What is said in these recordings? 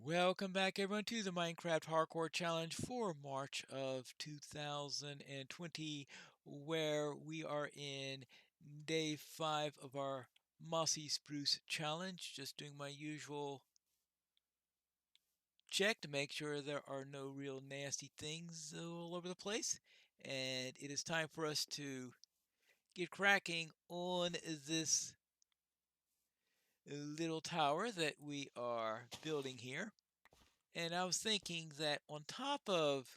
Welcome back everyone to the Minecraft Hardcore Challenge for March of 2020, where we are in day 5 of our Mossy Spruce Challenge. Just doing my usual check to make sure there are no real nasty things all over the place. And it is time for us to get cracking on this little tower that we are building here. And I was thinking that on top of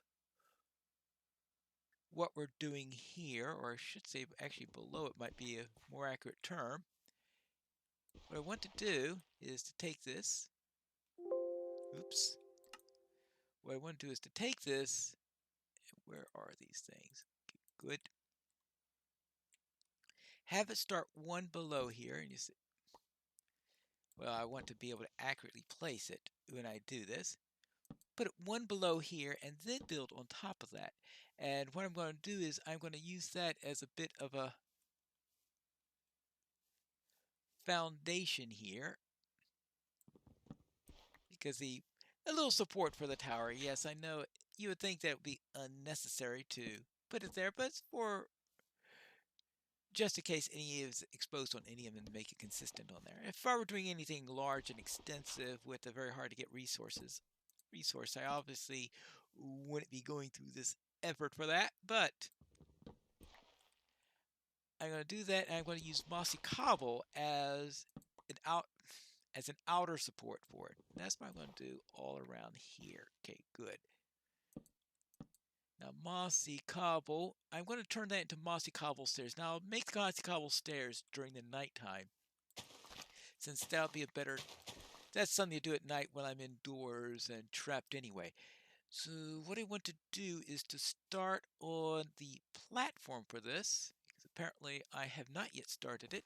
what we're doing here, or I should say actually below it might be a more accurate term, what I want to do is to take this, oops, what I want to do is to take this, where are these things? Okay, good. Have it start one below here, and you see, well, I want to be able to accurately place it when I do this. Put it one below here and then build on top of that. And what I'm going to do is I'm going to use that as a bit of a foundation here because a little support for the tower. Yes, I know you would think that would be unnecessary to put it there, but it's for just in case any is exposed on any of them to make it consistent on there. If I were doing anything large and extensive with a very hard to get resource, I obviously wouldn't be going through this effort for that, but I'm going to do that, and I'm going to use Mossy Cobble as an outer support for it. That's what I'm going to do all around here. Okay, good. Now, Mossy Cobble, I'm going to turn that into Mossy Cobble Stairs. Now, I'll make Mossy Cobble Stairs during the nighttime, since that'll be a better, that's something to do at night when I'm indoors and trapped anyway. So what I want to do is to start on the platform for this, because apparently I have not yet started it.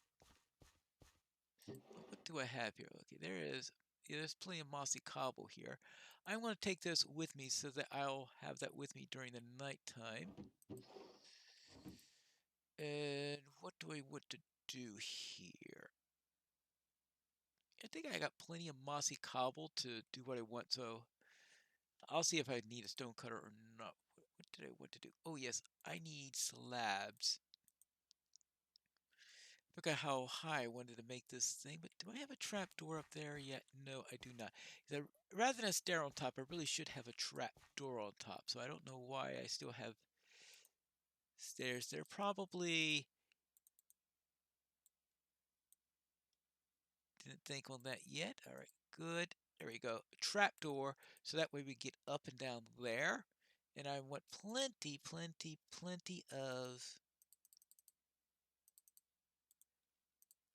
What do I have here? Okay, there's plenty of Mossy Cobble here. I'm going to take this with me so that I'll have that with me during the nighttime. And what do I want to do here? I think I got plenty of Mossy Cobble to do what I want, so I'll see if I need a stone cutter or not. What did I want to do? Oh yes, I need slabs. Forgot how high I wanted to make this thing, but do I have a trap door up there yet? No, I do not. Rather than a stair on top, I really should have a trap door on top, so I don't know why I still have stairs there. Probably didn't think on that yet. All right, good. There we go. A trap door, so that way we get up and down there. And I want plenty of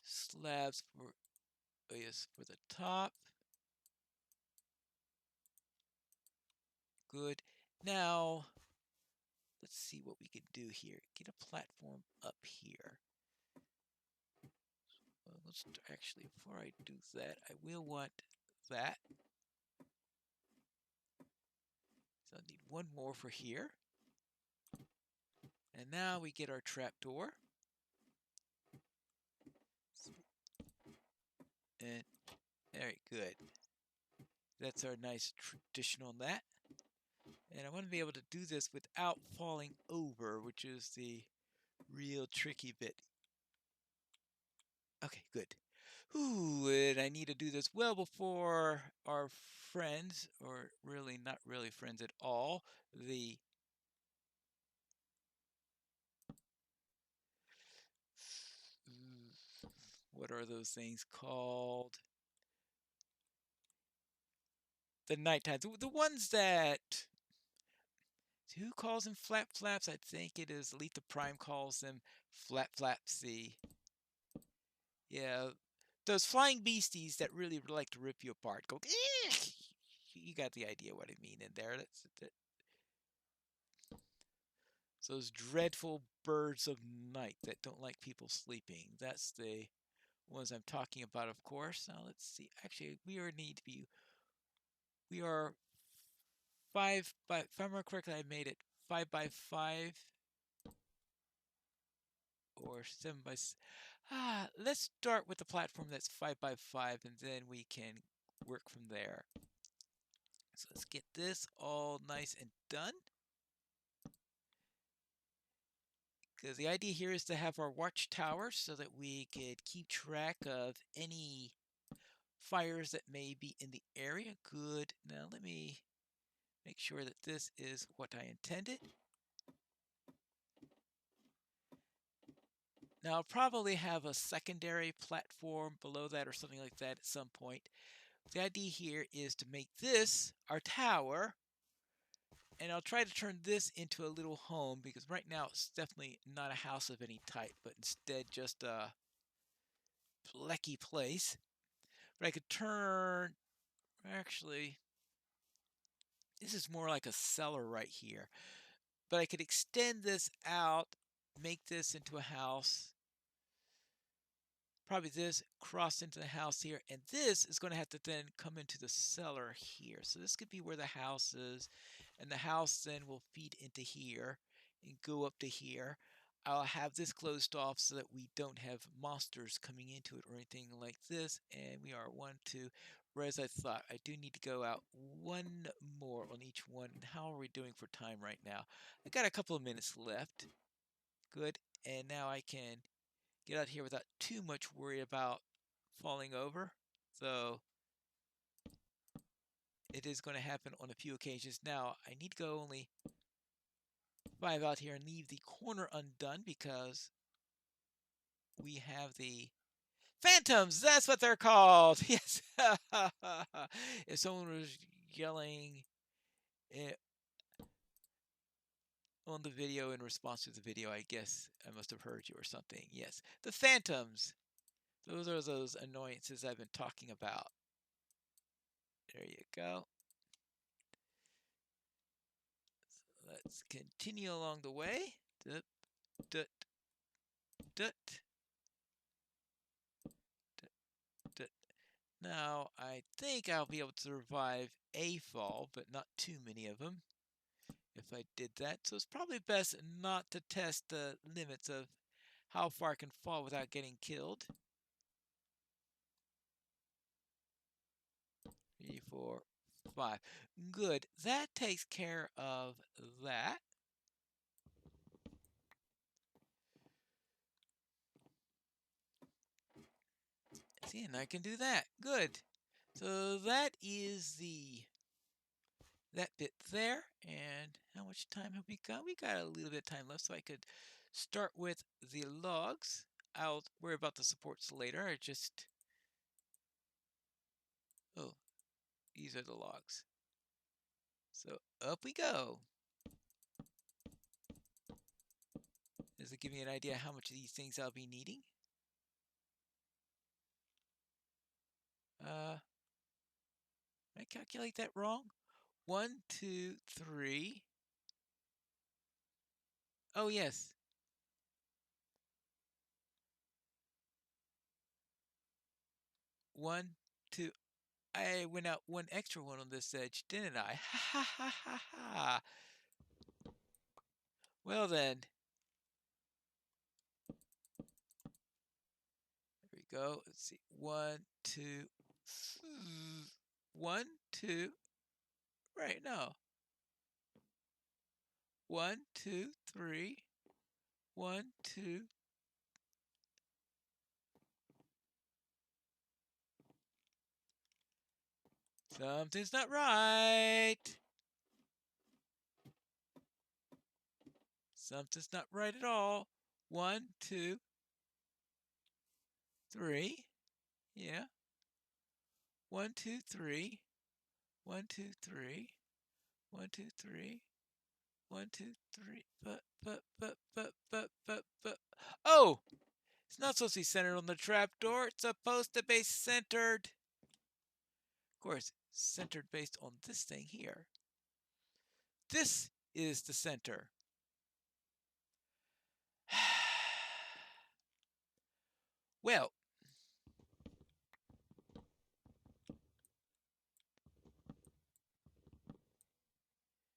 slabs for, oh yes, for the top. Good. Now, let's see what we can do here. Get a platform up here. Well, let's actually, before I do that, I will want that. So I need one more for here. And now we get our trapdoor. And very good. That's our nice tradition on that. And I want to be able to do this without falling over, which is the real tricky bit. Okay, good. Ooh, and I need to do this well before our friends, or really not really friends at all, what are those things called? The nighttime. The ones that, who calls them flap flaps? I think it is Letha Prime calls them flap flaps. Yeah, those flying beasties that really like to rip you apart. Go, eek! You got the idea what I mean in there. Those dreadful birds of night that don't like people sleeping. That's the ones I'm talking about, of course. Now let's see. Actually, we are 5 by, if I remember correctly, I made it 5 by 5 or 7 by. Let's start with the platform that's 5 by 5, and then we can work from there. So let's get this all nice and done. Because the idea here is to have our watchtower so that we could keep track of any fires that may be in the area. Good. Now let me make sure that this is what I intended. Now I'll probably have a secondary platform below that or something like that at some point. The idea here is to make this our tower, and I'll try to turn this into a little home, because right now it's definitely not a house of any type, but instead just a plecky place. But I could turn, actually, this is more like a cellar right here. But I could extend this out, make this into a house. Probably this cross into the house here, and this is going to have to then come into the cellar here. So this could be where the house is, and the house then will feed into here and go up to here. I'll have this closed off so that we don't have monsters coming into it or anything like this. And we are 1, 2. Whereas I thought, I do need to go out one more on each one. How are we doing for time right now? I got a couple of minutes left. Good. And now I can get out here without too much worry about falling over. So it is going to happen on a few occasions. Now I need to go only 5 out here and leave the corner undone, because we have the phantoms. That's what they're called. Yes. If someone was yelling on the video in response to the video, I guess I must have heard you or something. Yes, the phantoms. Those are those annoyances I've been talking about. There you go. So let's continue along the way. Dut, dut, dut, dut, dut. Now, I think I'll be able to survive a fall, but not too many of them if I did that. So it's probably best not to test the limits of how far I can fall without getting killed. 3, 4, 5. Good. That takes care of that. See, and I can do that. Good. So that is that bit there. And how much time have we got? We got a little bit of time left, so I could start with the logs. I'll worry about the supports later. Oh, these are the logs. So up we go. Does it give me an idea how much of these things I'll be needing? Did I calculate that wrong? 1, 2, 3. Oh, yes. 1, 2. I went out one extra one on this edge, didn't I? Ha ha ha ha ha. Well then. There we go. Let's see. 1, 2. 1, 2. Right, no. 1, 2, 3. 1, 2. Something's not right. Something's not right at all. 1, 2, 3. Yeah. 1, 2, 3. 1, 2, 3. 1, 2, 3. 1, 2, 3. But. Oh! It's not supposed to be centered on the trapdoor. It's supposed to be centered. Of course, centered based on this thing here. This is the center. Well,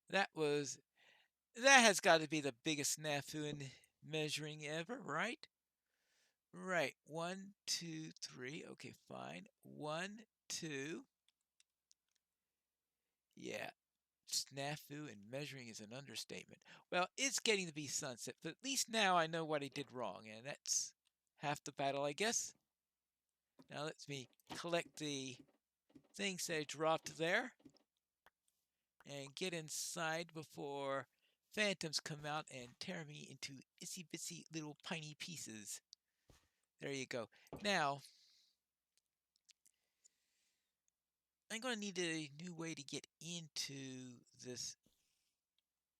that has got to be the biggest snafu in measuring ever, right? Right. 1, 2, 3. Okay, fine. 1, 2. Yeah, snafu and measuring is an understatement. Well, it's getting to be sunset, but at least now I know what I did wrong, and that's half the battle, I guess. Now let me collect the things that I dropped there and get inside before phantoms come out and tear me into itsy bitsy little piney pieces. There you go. Now, I'm going to need a new way to get into this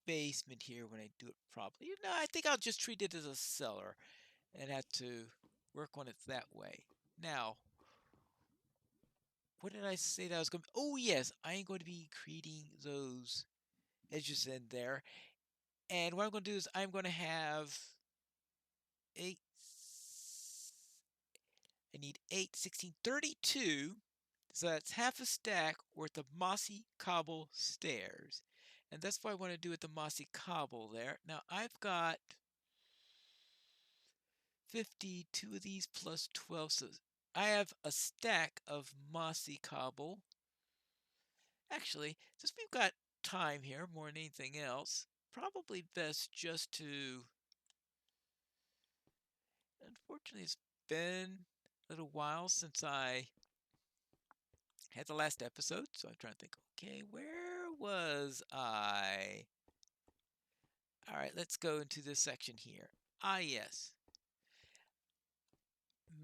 basement here when I do it properly. No, I think I'll just treat it as a cellar and have to work on it that way. Now, what did I say that I was going to... Oh, yes, I am going to be creating those edges in there. And what I'm going to do is I'm going to have 8... I need 8, 16, 32. So that's half a stack worth of mossy cobble stairs. And that's what I want to do with the mossy cobble there. Now I've got 52 of these plus 12. So I have a stack of mossy cobble. Actually, since we've got time here more than anything else, probably best just to... Unfortunately, it's been a little while since I had the last episode, so I'm trying to think, okay, where was I? All right, let's go into this section here. Ah, yes.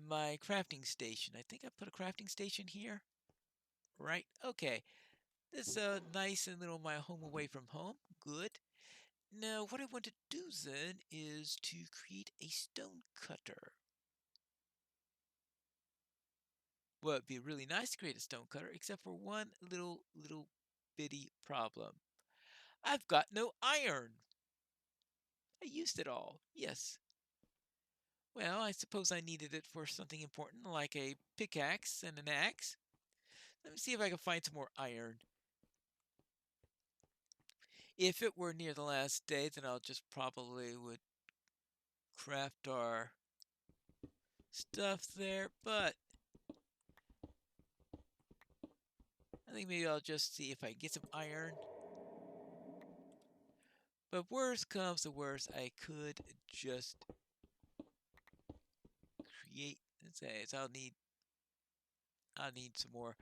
My crafting station. I think I put a crafting station here. Right, okay. This is nice and little my home away from home. Good. Now, what I want to do then is to create a stone cutter. Well, it'd be really nice to create a stone cutter, except for one little bitty problem. I've got no iron. I used it all. Yes. Well, I suppose I needed it for something important, like a pickaxe and an axe. Let me see if I can find some more iron. If it were near the last day, then I'll just probably would craft our stuff there, but I think maybe I'll just see if I can get some iron. But worst comes to worst, I could just create, let's say, so I'll need some more.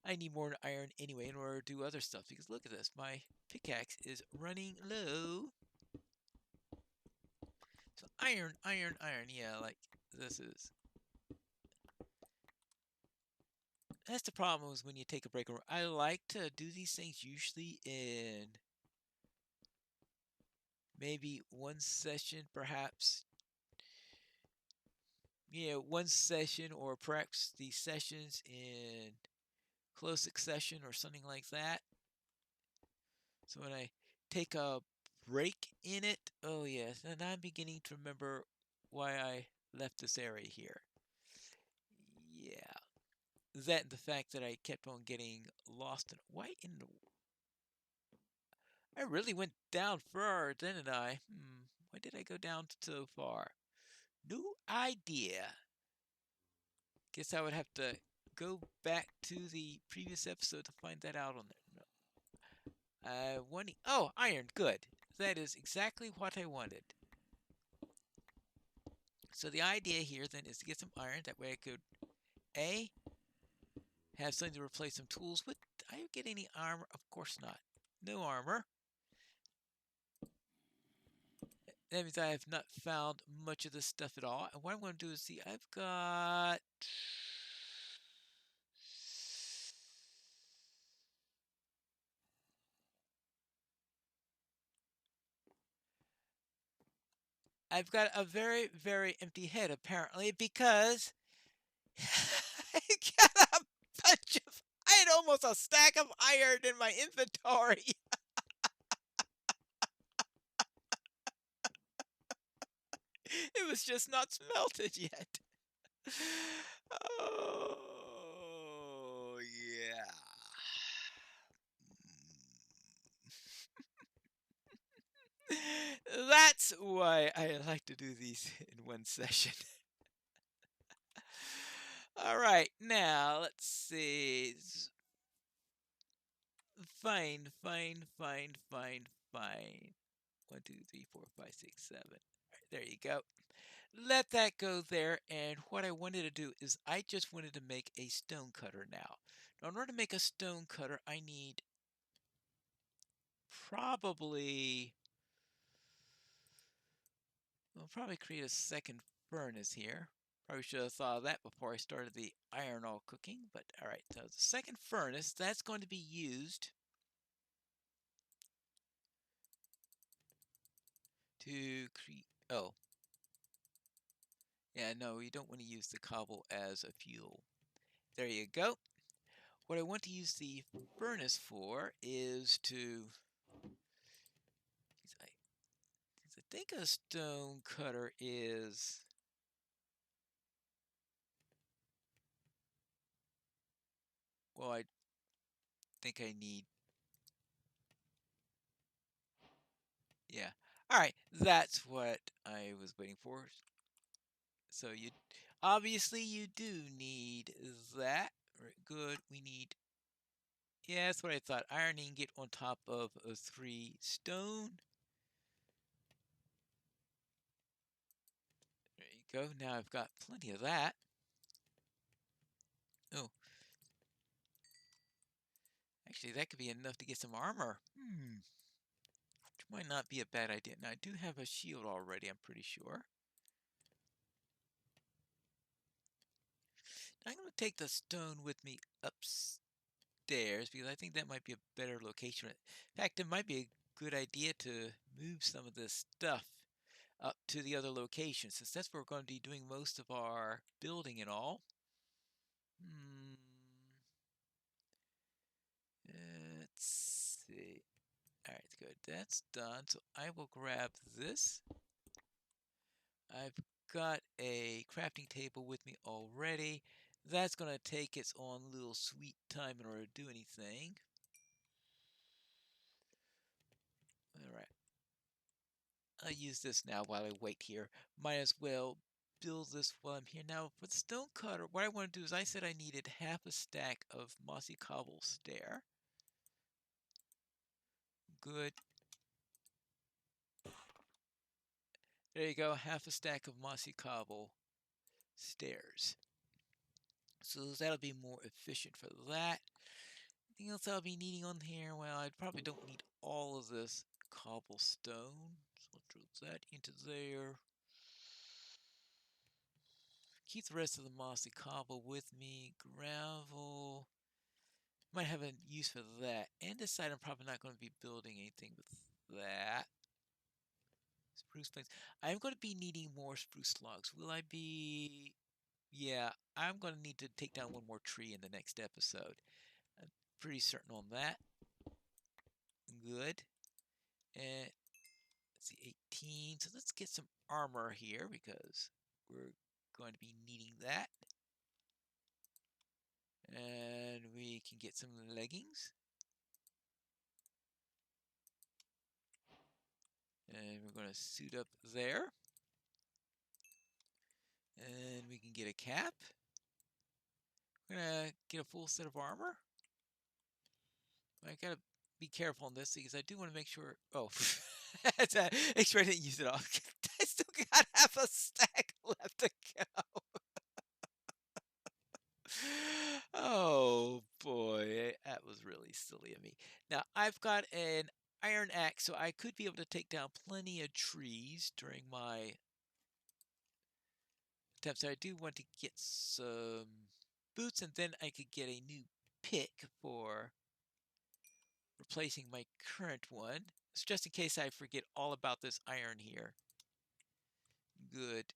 I need more iron anyway in order to do other stuff, because look at this, my pickaxe is running low. So iron, yeah, like this is. That's the problem is when you take a break. I like to do these things usually in maybe one session, perhaps. You know, one session or perhaps the sessions in close succession or something like that. So when I take a break in it, oh yes, and I'm beginning to remember why I left this area here. Yeah. That and the fact that I kept on getting lost in... Why in the... I really went down far, didn't I? Why did I go down so far? No idea. Guess I would have to go back to the previous episode to find that out on there. No. Oh, iron. Good. That is exactly what I wanted. So the idea here then is to get some iron. That way I could A, have something to replace some tools with. Do I get any armor? Of course not. No armor. That means I have not found much of this stuff at all. And what I'm going to do is see, I've got a very, very empty head apparently because I got a bunch of... I had almost a stack of iron in my inventory. It was just not smelted yet. Oh, yeah. That's why I like to do these in one session. All right, now let's see. Fine, fine, fine, fine, fine. 1, 2, 3, 4, 5, 6, 7. All right, there you go. Let that go there. And what I wanted to do is I just wanted to make a stone cutter now. Now, in order to make a stone cutter, I need probably, I'll probably create a second furnace here. Probably should have thought of that before I started the iron all cooking. But all right, so the second furnace, that's going to be used to create, oh, yeah, no, you don't want to use the cobble as a fuel. There you go. What I want to use the furnace for is to, I think a stone cutter is, well, I think I need, yeah. All right, that's what I was waiting for. So you, obviously you do need that. Right, good, we need, yeah, that's what I thought. Iron ingot on top of a 3 stone. There you go. Now I've got plenty of that. Oh, actually, that could be enough to get some armor. Which might not be a bad idea. Now, I do have a shield already, I'm pretty sure. Now, I'm going to take the stone with me upstairs because I think that might be a better location. In fact, it might be a good idea to move some of this stuff up to the other location since that's where we're going to be doing most of our building and all. Let's see. All right, good. That's done. So I will grab this. I've got a crafting table with me already. That's going to take its own little sweet time in order to do anything. All right. I'll use this now while I wait here. Might as well build this while I'm here. Now, for the stone cutter, what I want to do is I said I needed half a stack of mossy cobble stair. Good. There you go, half a stack of mossy cobble stairs. So that'll be more efficient for that. Anything else I'll be needing on here? Well, I probably don't need all of this cobblestone. So I'll throw that into there. Keep the rest of the mossy cobble with me. Gravel. Might have a use for that. And this side, I'm probably not going to be building anything with that. Spruce planks. I'm going to be needing more spruce logs. Will I be... Yeah, I'm going to need to take down one more tree in the next episode. I'm pretty certain on that. Good. And let's see, 18. So let's get some armor here because we're going to be needing that. And we can get some leggings. And we're going to suit up there. And we can get a cap. We're going to get a full set of armor. I got to be careful on this because I do want to make sure. Oh, make sure I didn't use it all. I still got half a stack left to go. Oh boy, that was really silly of me. Now I've got an iron axe, so I could be able to take down plenty of trees during my attempts. I do want to get some boots, and then I could get a new pick for replacing my current one. It's just in case I forget all about this iron here. Good.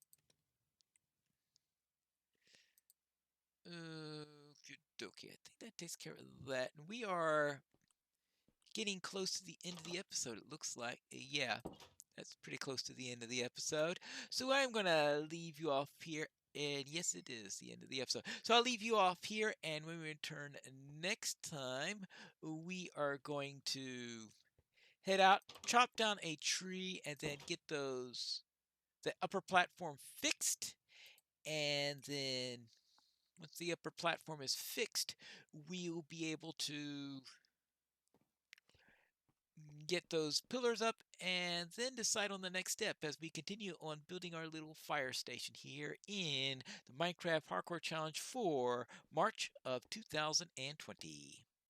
Okay, I think that takes care of that. And we are getting close to the end of the episode, it looks like. Yeah, that's pretty close to the end of the episode. So I'm going to leave you off here. And yes, it is the end of the episode. So I'll leave you off here. And when we return next time, we are going to head out, chop down a tree, and then get the upper platform fixed. And then once the upper platform is fixed, we'll be able to get those pillars up, and then decide on the next step as we continue on building our little fire station here in the Minecraft Hardcore Challenge for March of 2020.